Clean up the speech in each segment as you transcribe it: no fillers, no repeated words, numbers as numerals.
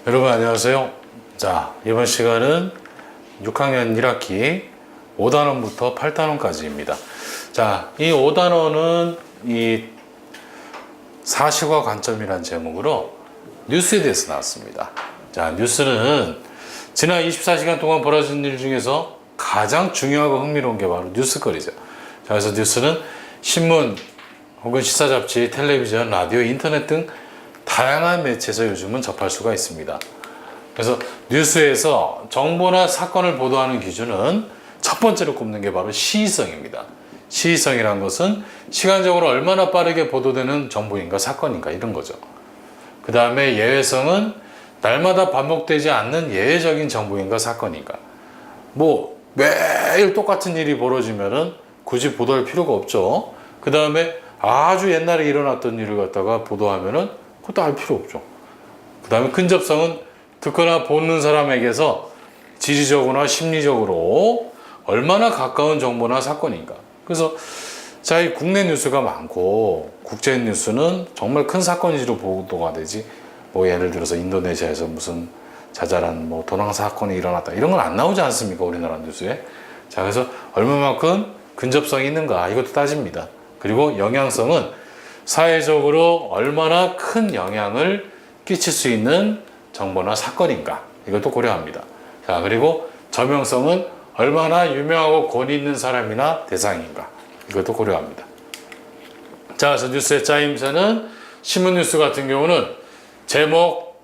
여러분 안녕하세요. 자, 이번 시간은 6학년 1학기 5단원부터 8단원까지입니다. 자, 이 5단원은 이 사실과 관점이라는 제목으로 뉴스에 대해서 나왔습니다. 자, 뉴스는 지난 24시간 동안 벌어진 일 중에서 가장 중요하고 흥미로운 게 바로 뉴스거리죠. 자, 그래서 뉴스는 신문 혹은 시사 잡지, 텔레비전, 라디오, 인터넷 등 다양한 매체에서 요즘은 접할 수가 있습니다. 그래서 뉴스에서 정보나 사건을 보도하는 기준은 첫 번째로 꼽는 게 바로 시의성입니다. 시의성이란 것은 시간적으로 얼마나 빠르게 보도되는 정보인가 사건인가 이런 거죠. 그 다음에 예외성은 날마다 반복되지 않는 예외적인 정보인가 사건인가. 뭐 매일 똑같은 일이 벌어지면은 굳이 보도할 필요가 없죠. 그 다음에 아주 옛날에 일어났던 일을 갖다가 보도하면은 그것도 알 필요 없죠. 그 다음에 근접성은 듣거나 보는 사람에게서 지리적으로나 심리적으로 얼마나 가까운 정보나 사건인가. 그래서 자, 이 국내 뉴스가 많고 국제 뉴스는 정말 큰 사건이지로 보도가 되지. 뭐 예를 들어서 인도네시아에서 무슨 자잘한 뭐 도난 사건이 일어났다 이런 건 안 나오지 않습니까? 우리나라 뉴스에. 자, 그래서 얼마만큼 근접성이 있는가 이것도 따집니다. 그리고 영향성은 사회적으로 얼마나 큰 영향을 끼칠 수 있는 정보나 사건인가 이것도 고려합니다. 자, 그리고 저명성은 얼마나 유명하고 권위 있는 사람이나 대상인가 이것도 고려합니다. 자, 그래서 뉴스의 짜임새는 신문 뉴스 같은 경우는 제목,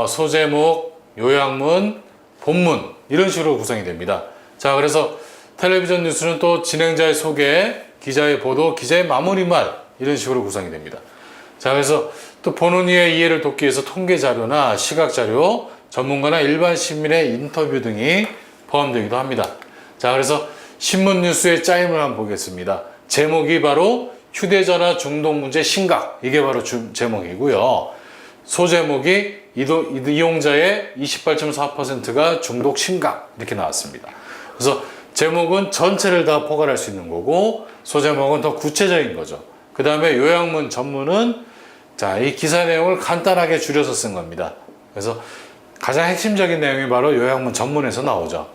소제목, 요약문, 본문 이런 식으로 구성이 됩니다. 자, 그래서 텔레비전 뉴스는 또 진행자의 소개, 기자의 보도, 기자의 마무리말 이런 식으로 구성이 됩니다. 자, 그래서 또 보는 이의 이해를 돕기 위해서 통계 자료나 시각 자료, 전문가나 일반 시민의 인터뷰 등이 포함되기도 합니다. 자, 그래서 신문 뉴스의 짜임을 한번 보겠습니다. 제목이 바로 휴대전화 중독 문제 심각 이게 바로 제목이고요. 소제목이 이용자의 28.4%가 중독 심각 이렇게 나왔습니다. 그래서 제목은 전체를 다 포괄할 수 있는 거고 소제목은 더 구체적인 거죠. 그 다음에 요약문 전문은 자, 이 기사 내용을 간단하게 줄여서 쓴 겁니다. 그래서 가장 핵심적인 내용이 바로 요약문 전문에서 나오죠.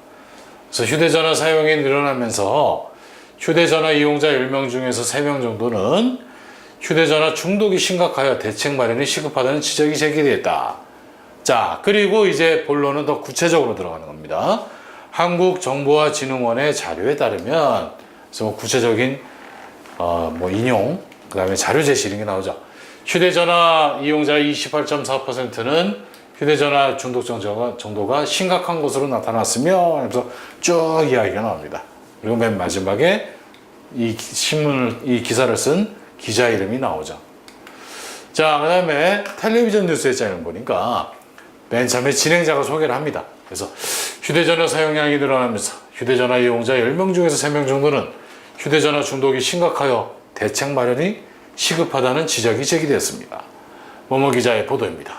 그래서 휴대전화 사용이 늘어나면서 휴대전화 이용자 10명 중에서 3명 정도는 휴대전화 중독이 심각하여 대책 마련이 시급하다는 지적이 제기됐다. 자, 그리고 이제 본론은 더 구체적으로 들어가는 겁니다. 한국정보화진흥원의 자료에 따르면 그래서 뭐 구체적인 뭐 인용, 그 다음에 자료 제시 이런 게 나오죠. 휴대전화 이용자 28.4%는 휴대전화 중독 정도가 심각한 것으로 나타났으며 하면서 쭉 이야기가 나옵니다. 그리고 맨 마지막에 이 기사를 쓴 기자 이름이 나오죠. 자, 그 다음에 텔레비전 뉴스의 짜임을 보니까 맨 처음에 진행자가 소개를 합니다. 그래서 휴대전화 사용량이 늘어나면서 휴대전화 이용자 10명 중에서 3명 정도는 휴대전화 중독이 심각하여 대책 마련이 시급하다는 지적이 제기되었습니다. 뭐뭐 기자의 보도입니다.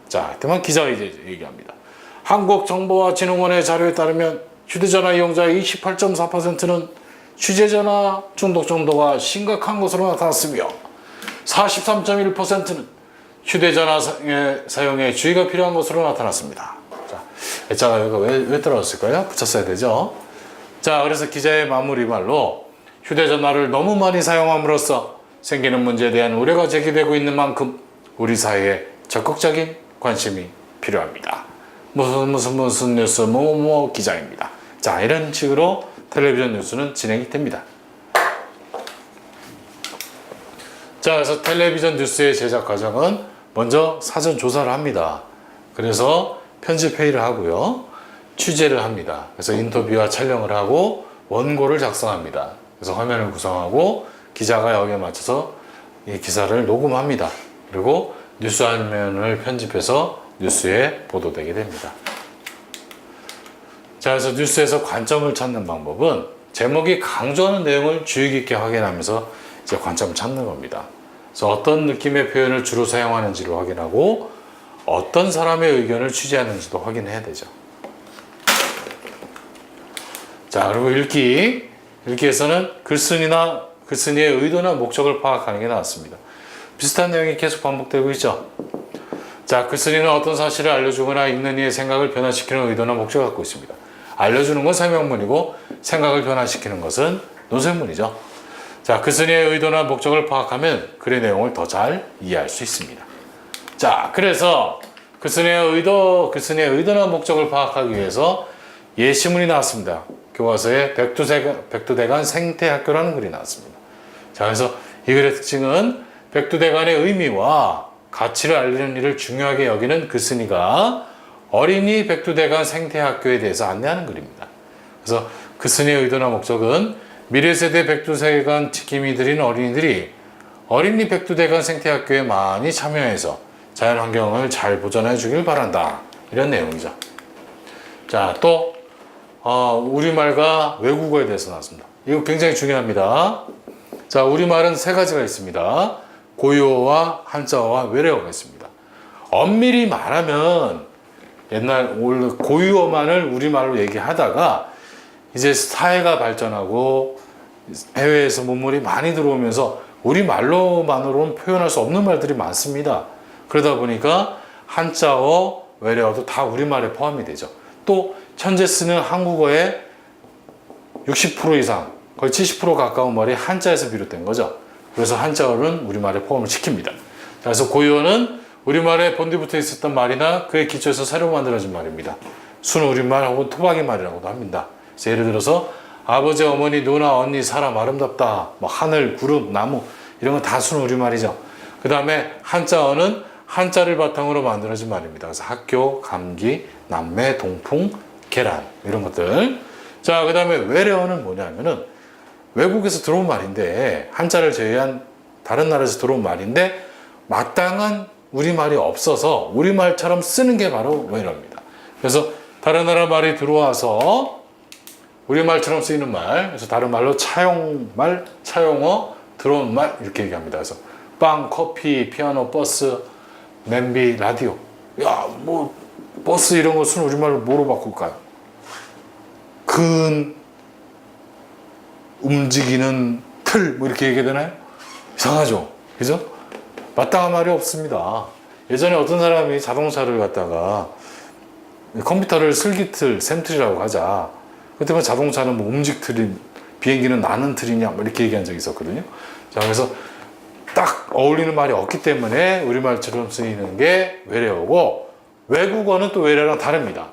자, 이때만 기자가 이제 얘기합니다. 한국정보화진흥원의 자료에 따르면 휴대전화 이용자의 28.4%는 휴대전화 중독 정도가 심각한 것으로 나타났으며 43.1%는 휴대전화 사용에 주의가 필요한 것으로 나타났습니다. 자, 애자가 여기가 왜 떨어졌을까요? 붙였어야 되죠. 자, 그래서 기자의 마무리 말로 휴대전화를 너무 많이 사용함으로써 생기는 문제에 대한 우려가 제기되고 있는 만큼 우리 사회에 적극적인 관심이 필요합니다. 무슨 뉴스 뭐뭐 기자입니다. 자, 이런 식으로 텔레비전 뉴스는 진행이 됩니다. 자, 그래서 텔레비전 뉴스의 제작 과정은 먼저 사전 조사를 합니다. 그래서 편집 회의를 하고요. 취재를 합니다. 그래서 인터뷰와 촬영을 하고 원고를 작성합니다. 그래서 화면을 구성하고 기자가 여기에 맞춰서 이 기사를 녹음합니다. 그리고 뉴스 화면을 편집해서 뉴스에 보도되게 됩니다. 자, 그래서 뉴스에서 관점을 찾는 방법은 제목이 강조하는 내용을 주의 깊게 확인하면서 이제 관점을 찾는 겁니다. 그래서 어떤 느낌의 표현을 주로 사용하는지를 확인하고 어떤 사람의 의견을 취재하는지도 확인해야 되죠. 자, 그리고 읽기에서는 글쓴이의 의도나 목적을 파악하는 게 나왔습니다. 비슷한 내용이 계속 반복되고 있죠. 자, 글쓴이는 어떤 사실을 알려주거나 읽는 이의 생각을 변화시키는 의도나 목적을 갖고 있습니다. 알려주는 건 설명문이고 생각을 변화시키는 것은 논설문이죠. 자, 글쓴이의 의도나 목적을 파악하면 글의 내용을 더 잘 이해할 수 있습니다. 자, 그래서 글쓴이의 의도나 목적을 파악하기 위해서 예시문이 나왔습니다. 교과서에 백두대간 생태학교라는 글이 나왔습니다. 자, 그래서 이 글의 특징은 백두대간의 의미와 가치를 알리는 일을 중요하게 여기는 글쓴이가 어린이 백두대간 생태학교에 대해서 안내하는 글입니다. 그래서 글쓴이의 의도나 목적은 미래 세대 백두대간 지킴이들인 어린이들이 어린이 백두대간 생태학교에 많이 참여해서 자연환경을 잘 보존해 주길 바란다. 이런 내용이죠. 자, 또 우리말과 외국어에 대해서 나왔습니다. 이거 굉장히 중요합니다. 자, 우리말은 세 가지가 있습니다. 고유어와 한자어와 외래어가 있습니다. 엄밀히 말하면 옛날 고유어만을 우리말로 얘기하다가 이제 사회가 발전하고 해외에서 문물이 많이 들어오면서 우리말로만으로는 표현할 수 없는 말들이 많습니다. 그러다 보니까 한자어, 외래어도 다 우리말에 포함이 되죠. 또 현재 쓰는 한국어의 60% 이상, 거의 70% 가까운 말이 한자에서 비롯된 거죠. 그래서 한자어는 우리말에 포함을 시킵니다. 그래서 고유어는 우리말에 본디부터 있었던 말이나 그에 기초해서 새로 만들어진 말입니다. 순 우리말 혹은 토박이 말이라고도 합니다. 그래서 예를 들어서 아버지, 어머니, 누나, 언니, 사람, 아름답다, 뭐 하늘, 구름, 나무 이런 건 다 순 우리말이죠. 그 다음에 한자어는 한자를 바탕으로 만들어진 말입니다. 그래서 학교, 감기, 남매, 동풍, 계란 이런 것들. 자, 그 다음에 외래어는 뭐냐면은 외국에서 들어온 말인데 한자를 제외한 다른 나라에서 들어온 말인데 마땅한 우리말이 없어서 우리말처럼 쓰는 게 바로 외래어입니다. 그래서 다른 나라 말이 들어와서 우리말처럼 쓰이는 말, 그래서 다른 말로 차용말, 차용어, 들어온 말 이렇게 얘기합니다. 그래서 빵, 커피, 피아노, 버스, 냄비, 라디오. 야, 뭐 버스 이런 거 순 우리말로 뭐로 바꿀까요? 근, 움직이는 틀, 뭐 이렇게 얘기해야 되나요? 이상하죠? 그죠? 마땅한 말이 없습니다. 예전에 어떤 사람이 자동차를 갖다가 컴퓨터를 슬기틀, 샘틀이라고 하자. 그때만 자동차는 뭐 움직틀이, 비행기는 나는 틀이냐, 뭐 이렇게 얘기한 적이 있었거든요. 자, 그래서 딱 어울리는 말이 없기 때문에 우리말처럼 쓰이는 게 외래어고, 외국어는 또 외래어랑 다릅니다.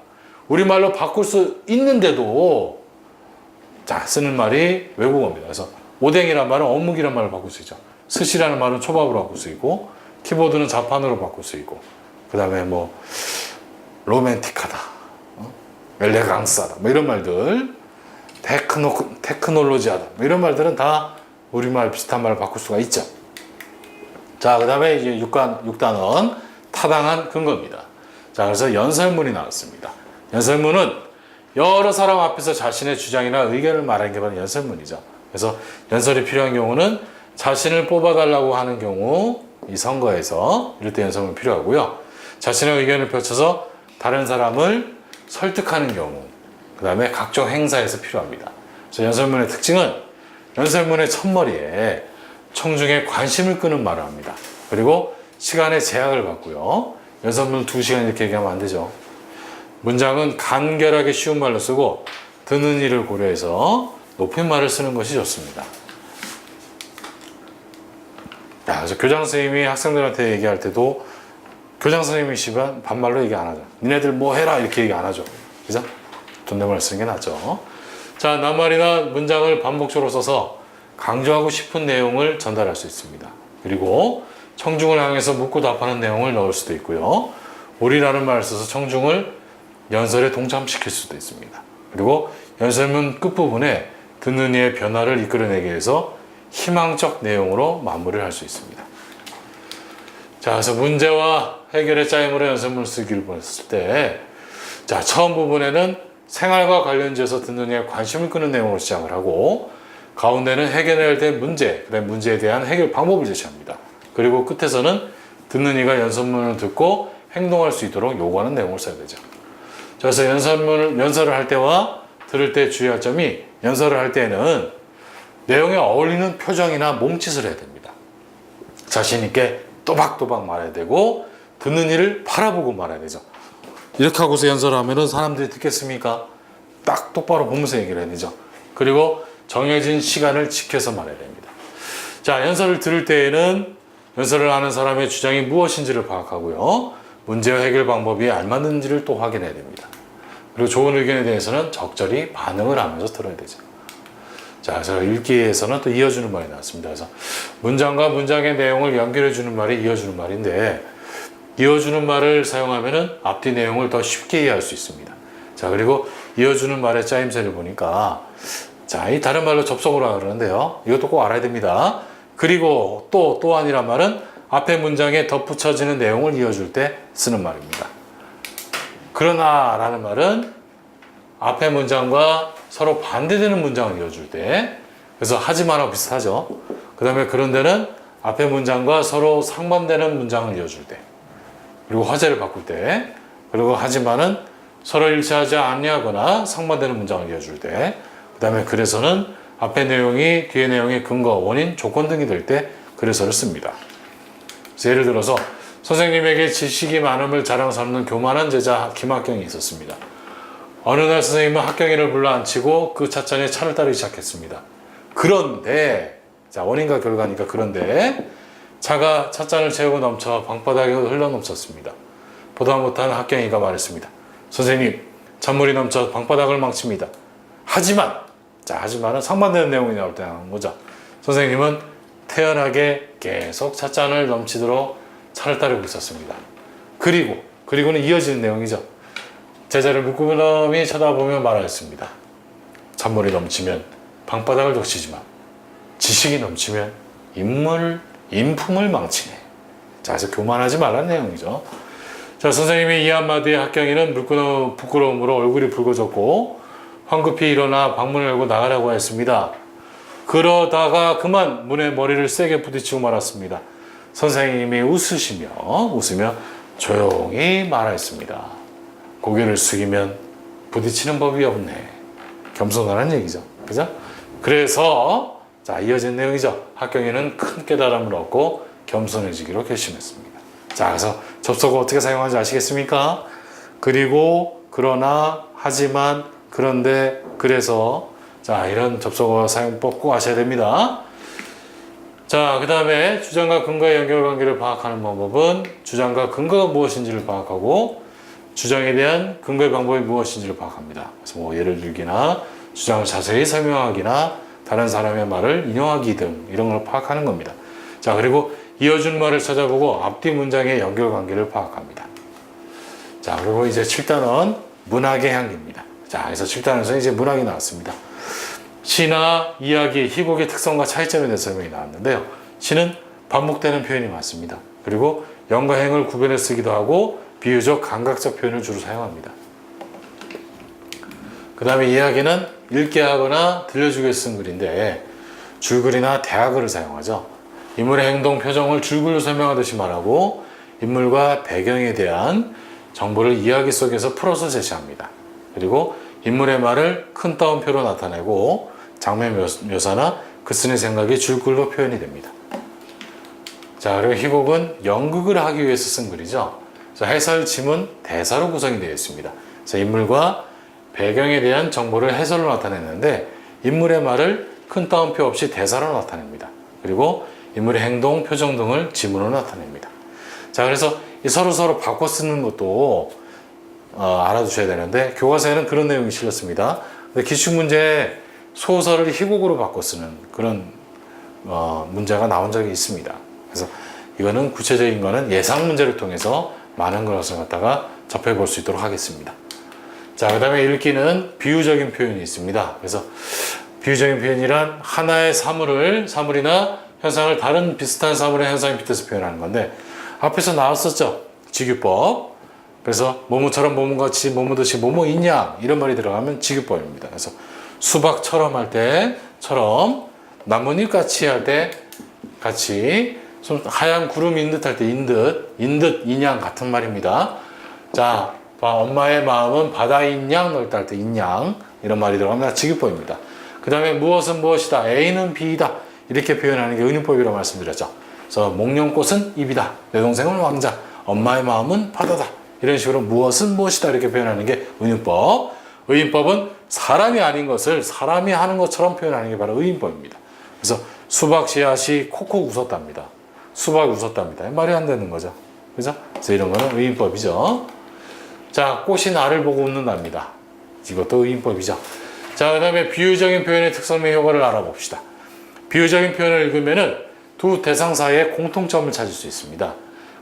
우리말로 바꿀 수 있는데도 자, 쓰는 말이 외국어입니다. 그래서 오뎅이란 말은 어묵이란 말을 바꿀 수 있죠. 스시라는 말은 초밥으로 바꿀 수 있고, 키보드는 자판으로 바꿀 수 있고, 그 다음에 뭐 로맨틱하다, 엘레강스하다, 뭐 이런 말들, 테크놀로지하다, 뭐 이런 말들은 다 우리말 비슷한 말을 바꿀 수가 있죠. 자, 그 다음에 이제 6단원 타당한 근거입니다. 자, 그래서 연설문이 나왔습니다. 연설문은 여러 사람 앞에서 자신의 주장이나 의견을 말하는 게 바로 연설문이죠. 그래서 연설이 필요한 경우는 자신을 뽑아달라고 하는 경우, 이 선거에서 이럴 때 연설문이 필요하고요. 자신의 의견을 펼쳐서 다른 사람을 설득하는 경우, 그 다음에 각종 행사에서 필요합니다. 그래서 연설문의 특징은 연설문의 첫머리에 청중의 관심을 끄는 말을 합니다. 그리고 시간의 제약을 받고요. 연설문 2시간 이렇게 얘기하면 안 되죠. 문장은 간결하게 쉬운 말로 쓰고 듣는 이를 고려해서 높은 말을 쓰는 것이 좋습니다. 야, 그래서 교장 선생님이 학생들한테 얘기할 때도 교장 선생님이시면 반말로 얘기 안 하죠. 니네들 뭐 해라 이렇게 얘기 안 하죠. 그죠? 존댓말 쓰는 게 낫죠. 자, 낱말이나 문장을 반복적으로 써서 강조하고 싶은 내용을 전달할 수 있습니다. 그리고 청중을 향해서 묻고 답하는 내용을 넣을 수도 있고요. 우리라는 말을 써서 청중을 연설에 동참시킬 수도 있습니다. 그리고 연설문 끝부분에 듣는 이의 변화를 이끌어내기 위해서 희망적 내용으로 마무리를 할 수 있습니다. 자, 그래서 문제와 해결의 짜임으로 연설문을 쓰기를 보냈을 때, 자, 처음 부분에는 생활과 관련지어서 듣는 이의 관심을 끄는 내용으로 시작을 하고, 가운데는 해결해야 될 문제, 그다음 문제에 대한 해결 방법을 제시합니다. 그리고 끝에서는 듣는 이가 연설문을 듣고 행동할 수 있도록 요구하는 내용을 써야 되죠. 그래서 연설을 할 때와 들을 때 주의할 점이, 연설을 할 때는 내용에 어울리는 표정이나 몸짓을 해야 됩니다. 자신 있게 또박또박 말해야 되고, 듣는 이를 바라보고 말해야 되죠. 이렇게 하고서 연설을 하면은 사람들이 듣겠습니까? 딱 똑바로 보면서 얘기를 해야 되죠. 그리고 정해진 시간을 지켜서 말해야 됩니다. 자, 연설을 들을 때에는 연설을 하는 사람의 주장이 무엇인지를 파악하고요. 문제와 해결 방법이 알맞는지를 또 확인해야 됩니다. 그리고 좋은 의견에 대해서는 적절히 반응을 하면서 들어야 되죠. 자, 그래서 읽기에서는 또 이어주는 말이 나왔습니다. 그래서 문장과 문장의 내용을 연결해주는 말이 이어주는 말인데, 이어주는 말을 사용하면은 앞뒤 내용을 더 쉽게 이해할 수 있습니다. 자, 그리고 이어주는 말의 짜임새를 보니까, 자, 이 다른 말로 접속을 그러는데요. 이것도 꼭 알아야 됩니다. 그리고 또한이란 말은 앞에 문장에 덧붙여지는 내용을 이어줄 때 쓰는 말입니다. 그러나 라는 말은 앞에 문장과 서로 반대되는 문장을 이어줄 때, 그래서 하지만하고 비슷하죠. 그 다음에 그런데는 앞에 문장과 서로 상반되는 문장을 이어줄 때, 그리고 화제를 바꿀 때, 그리고 하지만은 서로 일치하지 아니하거나 상반되는 문장을 이어줄 때, 그 다음에 그래서는 앞에 내용이 뒤에 내용의 근거, 원인, 조건 등이 될 때 그래서를 씁니다. 그래서 예를 들어서 선생님에게 지식이 많음을 자랑 삼는 교만한 제자 김학경이 있었습니다. 어느 날 선생님은 학경이를 불러 앉히고 그 찻잔에 차를 따르기 시작했습니다. 그런데, 자, 원인과 결과니까 그런데 차가 찻잔을 채우고 넘쳐 방바닥에 흘러 넘쳤습니다. 보다 못한 학경이가 말했습니다. 선생님, 잔물이 넘쳐 방바닥을 망칩니다. 하지만은 상반되는 내용이 나올 때 나오는 거죠. 선생님은 태연하게 계속 찻잔을 넘치도록 차를 따르고 있었습니다. 그리고는 이어지는 내용이죠. 제자를 물끄러미 쳐다보며 말하였습니다. 잔물이 넘치면 방바닥을 적시지만 지식이 넘치면 인품을 망치네. 자, 그래서 교만하지 말라는 내용이죠. 자, 선생님이 이 한마디에 학경이는 부끄러움으로 얼굴이 붉어졌고 황급히 일어나 방문을 열고 나가라고 했습니다. 그러다가 그만 문에 머리를 세게 부딪히고 말았습니다. 선생님이 웃으며 조용히 말하였습니다. 고개를 숙이면 부딪히는 법이 없네. 겸손하라는 얘기죠. 그죠? 그래서 자, 이어진 내용이죠. 학경이는 큰 깨달음을 얻고 겸손해지기로 결심했습니다. 자, 그래서 접속어 어떻게 사용하는지 아시겠습니까? 그리고, 그러나, 하지만, 그런데, 그래서, 자, 이런 접속어 사용법 꼭 아셔야 됩니다. 자, 그 다음에 주장과 근거의 연결관계를 파악하는 방법은 주장과 근거가 무엇인지를 파악하고 주장에 대한 근거의 방법이 무엇인지를 파악합니다. 그래서 뭐 예를 들기나 주장을 자세히 설명하기나 다른 사람의 말을 인용하기 등 이런 걸 파악하는 겁니다. 자, 그리고 이어준 말을 찾아보고 앞뒤 문장의 연결관계를 파악합니다. 자, 그리고 이제 7단원 문학의 향기입니다. 자, 그래서 7단원에서 이제 문학이 나왔습니다. 시나 이야기, 희곡의 특성과 차이점에 대한 설명이 나왔는데요. 시는 반복되는 표현이 많습니다. 그리고 영과 행을 구별해 쓰기도 하고 비유적, 감각적 표현을 주로 사용합니다. 그 다음에 이야기는 읽게 하거나 들려주기 위해 쓴 글인데 줄글이나 대화글을 사용하죠. 인물의 행동, 표정을 줄글로 설명하듯이 말하고 인물과 배경에 대한 정보를 이야기 속에서 풀어서 제시합니다. 그리고 인물의 말을 큰 따옴표로 나타내고 장면 묘사나 그 쓴의 생각이 줄글로 표현이 됩니다. 자, 그리고 희곡은 연극을 하기 위해서 쓴 글이죠. 해설, 지문, 대사로 구성이 되어 있습니다. 그래서 인물과 배경에 대한 정보를 해설로 나타내는데 인물의 말을 큰 따옴표 없이 대사로 나타냅니다. 그리고 인물의 행동, 표정 등을 지문으로 나타냅니다. 자, 그래서 서로 바꿔 쓰는 것도 알아두셔야 되는데 교과서에는 그런 내용이 실렸습니다. 근데 기출문제에 소설을 희곡으로 바꿔 쓰는 그런 문제가 나온 적이 있습니다. 그래서 이거는 구체적인 거는 예상 문제를 통해서 많은 것을 갖다가 접해볼 수 있도록 하겠습니다. 자, 그 다음에 읽기는 비유적인 표현이 있습니다. 그래서 비유적인 표현이란 하나의 사물이나 현상을 다른 비슷한 사물의 현상에 빗대서 표현하는 건데 앞에서 나왔었죠. 직유법. 그래서 뭐뭐처럼 뭐뭐같이 뭐뭐듯이 뭐뭐 있냐 이런 말이 들어가면 직유법입니다. 그래서 수박처럼 할 때 처럼 나뭇잎같이 할 때 같이 하얀 구름인 듯 할 때 인듯 인양 같은 말입니다. 자, 엄마의 마음은 바다인 양 넣을 때 할 때 인양 이런 말이 들어가면 직유법입니다. 그 다음에 무엇은 무엇이다, A는 B이다 이렇게 표현하는 게 은유법이라고 말씀드렸죠. 그래서 목련꽃은 잎이다, 내 동생은 왕자, 엄마의 마음은 바다다. 이런 식으로 무엇은 무엇이다 이렇게 표현하는 게 의인법. 의인법은 사람이 아닌 것을 사람이 하는 것처럼 표현하는 게 바로 의인법입니다. 그래서 수박 씨앗이 콕콕 웃었답니다. 수박이 웃었답니다. 말이 안 되는 거죠. 그죠? 그래서 이런 거는 의인법이죠. 자, 꽃이 나를 보고 웃는답니다. 이것도 의인법이죠. 자, 그 다음에 비유적인 표현의 특성 및 효과를 알아봅시다. 비유적인 표현을 읽으면은 두 대상 사이의 공통점을 찾을 수 있습니다.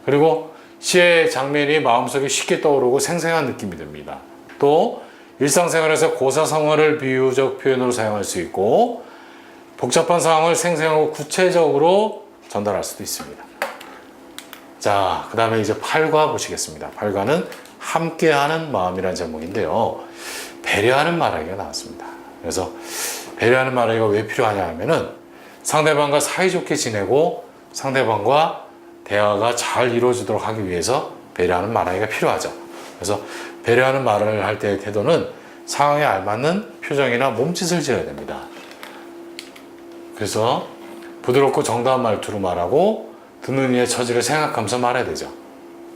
그리고 시의 장면이 마음속에 쉽게 떠오르고 생생한 느낌이 듭니다. 또 일상생활에서 고사성어를 비유적 표현으로 사용할 수 있고 복잡한 상황을 생생하고 구체적으로 전달할 수도 있습니다. 자, 그 다음에 이제 8과 보시겠습니다. 8과는 함께하는 마음이라는 제목인데요. 배려하는 말하기가 나왔습니다. 그래서 배려하는 말하기가 왜 필요하냐 하면은 상대방과 사이좋게 지내고 상대방과 대화가 잘 이루어지도록 하기 위해서 배려하는 말하기가 필요하죠. 그래서 배려하는 말을 할 때의 태도는 상황에 알맞는 표정이나 몸짓을 지어야 됩니다. 그래서 부드럽고 정다운 말투로 말하고 듣는 이의 처지를 생각하면서 말해야 되죠.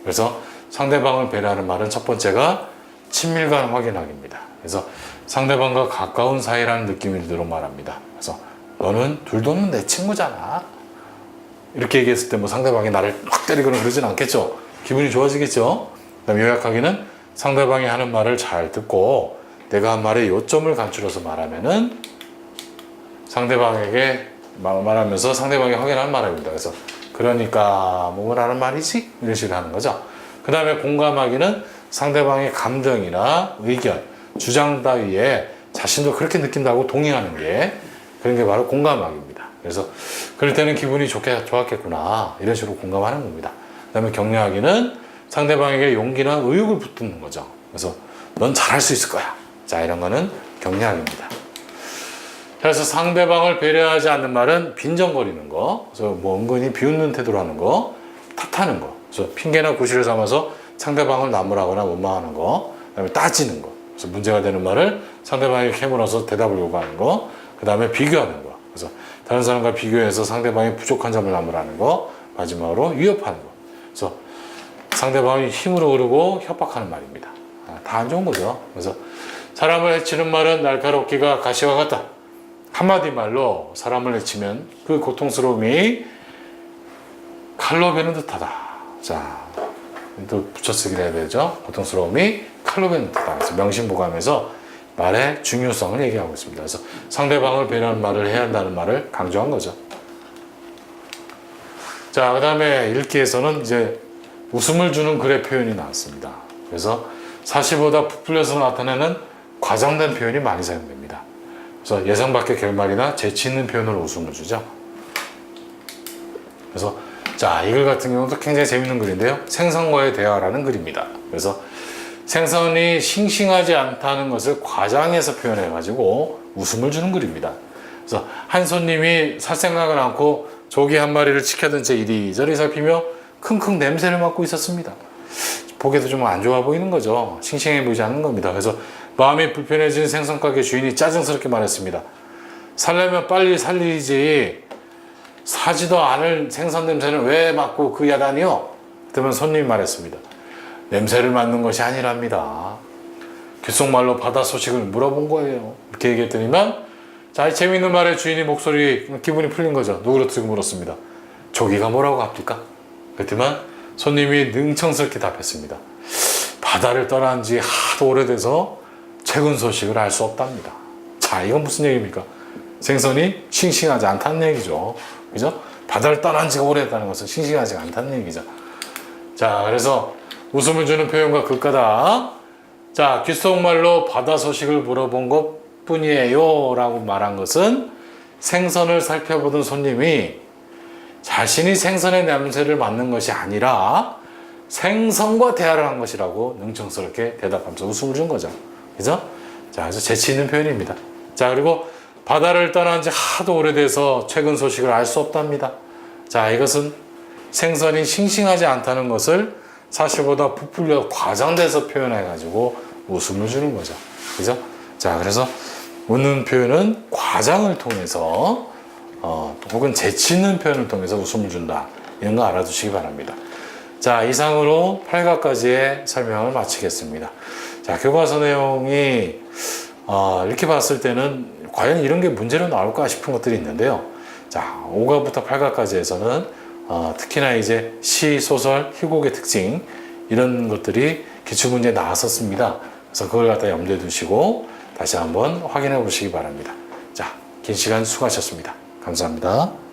그래서 상대방을 배려하는 말은 첫 번째가 친밀감 확인하기입니다. 그래서 상대방과 가까운 사이라는 느낌이 들도록 말합니다. 그래서 너는 둘도는 내 친구잖아. 이렇게 얘기했을 때 뭐 상대방이 나를 확 때리거나 그러진 않겠죠. 기분이 좋아지겠죠. 그다음 요약하기는 상대방이 하는 말을 잘 듣고 내가 한 말의 요점을 간추려서 말하면은 상대방에게 말하면서 상대방이 확인하는 말입니다. 그래서 그러니까 뭐라는 말이지? 이런 식으로 하는 거죠. 그 다음에 공감하기는 상대방의 감정이나 의견, 주장 따위에 자신도 그렇게 느낀다고 동의하는 게 그런 게 바로 공감하기입니다. 그래서 그럴 때는 기분이 좋았겠구나 이런 식으로 공감하는 겁니다. 그 다음에 격려하기는 상대방에게 용기나 의욕을 붙드는 거죠. 그래서 넌 잘할 수 있을 거야. 자, 이런 거는 격려하기입니다. 그래서 상대방을 배려하지 않는 말은 빈정거리는 거, 그래서 뭐 은근히 비웃는 태도로 하는 거, 탓하는 거, 그래서 핑계나 구실을 삼아서 상대방을 나무라거나 원망하는 거, 그다음에 따지는 거, 그래서 문제가 되는 말을 상대방에게 캐물어서 대답을 요구하는 거, 그다음에 비교하는 거, 그래서 다른 사람과 비교해서 상대방의 부족한 점을 나무라는 거, 마지막으로 위협하는 거, 그래서 상대방이 힘으로 오르고 협박하는 말입니다. 다 안 좋은 거죠. 그래서 사람을 해치는 말은 날카롭기가 가시와 같다. 한마디 말로 사람을 해치면 그 고통스러움이 칼로 베는 듯하다. 자, 또 붙여쓰기를 해야 되죠. 고통스러움이 칼로 베는 듯하다. 그래서 명심보감에서 말의 중요성을 얘기하고 있습니다. 그래서 상대방을 배려하는 말을 해야 한다는 말을 강조한 거죠. 자, 그 다음에 읽기에서는 이제 웃음을 주는 글의 표현이 나왔습니다. 그래서 사실보다 부풀려서 나타내는 과장된 표현이 많이 사용됩니다. 그래서 예상 밖의 결말이나 재치 있는 표현으로 웃음을 주죠. 그래서 자, 이 글 같은 경우도 굉장히 재밌는 글인데요. 생선과의 대화라는 글입니다. 그래서 생선이 싱싱하지 않다는 것을 과장해서 표현해가지고 웃음을 주는 글입니다. 그래서 한 손님이 살 생각을 않고 조개 한 마리를 지켜든 채 이리저리 살피며 킁킁 냄새를 맡고 있었습니다. 보기에도 좀 안 좋아 보이는 거죠. 싱싱해 보이지 않는 겁니다. 그래서 마음이 불편해진 생선가게 주인이 짜증스럽게 말했습니다. 살려면 빨리 살리지 사지도 않을 생선 냄새는 왜 맡고 그 야단이요? 그러면 손님이 말했습니다. 냄새를 맡는 것이 아니랍니다. 귓속말로 바다 소식을 물어본 거예요. 이렇게 얘기했더니만 자, 이 재미있는 말에 주인이 목소리 기분이 풀린 거죠. 누그러뜨리고 물었습니다. 조기가 뭐라고 합니까? 그랬더니만 손님이 능청스럽게 답했습니다. 바다를 떠난 지 하도 오래돼서 최근 소식을 알 수 없답니다. 자, 이건 무슨 얘기입니까? 생선이 싱싱하지 않다는 얘기죠. 그죠? 바다를 떠난 지가 오래됐다는 것은 싱싱하지 않다는 얘기죠. 자, 그래서 웃음을 주는 표현과 글까다. 자, 귓속말로 바다 소식을 물어본 것 뿐이에요 라고 말한 것은 생선을 살펴보던 손님이 자신이 생선의 냄새를 맡는 것이 아니라 생선과 대화를 한 것이라고 능청스럽게 대답하면서 웃음을 준 거죠. 그죠? 자, 그래서 재치 있는 표현입니다. 자, 그리고 바다를 떠난 지 하도 오래돼서 최근 소식을 알 수 없답니다. 자, 이것은 생선이 싱싱하지 않다는 것을 사실보다 부풀려 과장돼서 표현해가지고 웃음을 주는 거죠. 그죠? 자, 그래서 웃는 표현은 과장을 통해서 혹은 재치 있는 표현을 통해서 웃음을 준다. 이런 거 알아두시기 바랍니다. 자, 이상으로 8가까지의 설명을 마치겠습니다. 자, 교과서 내용이 이렇게 봤을 때는 과연 이런 게 문제로 나올까 싶은 것들이 있는데요. 자, 5가부터 8가까지에서는 특히나 이제 시, 소설, 희곡의 특징 이런 것들이 기출문제에 나왔었습니다. 그래서 그걸 갖다 염두에 두시고 다시 한번 확인해 보시기 바랍니다. 자, 긴 시간 수고하셨습니다. 감사합니다.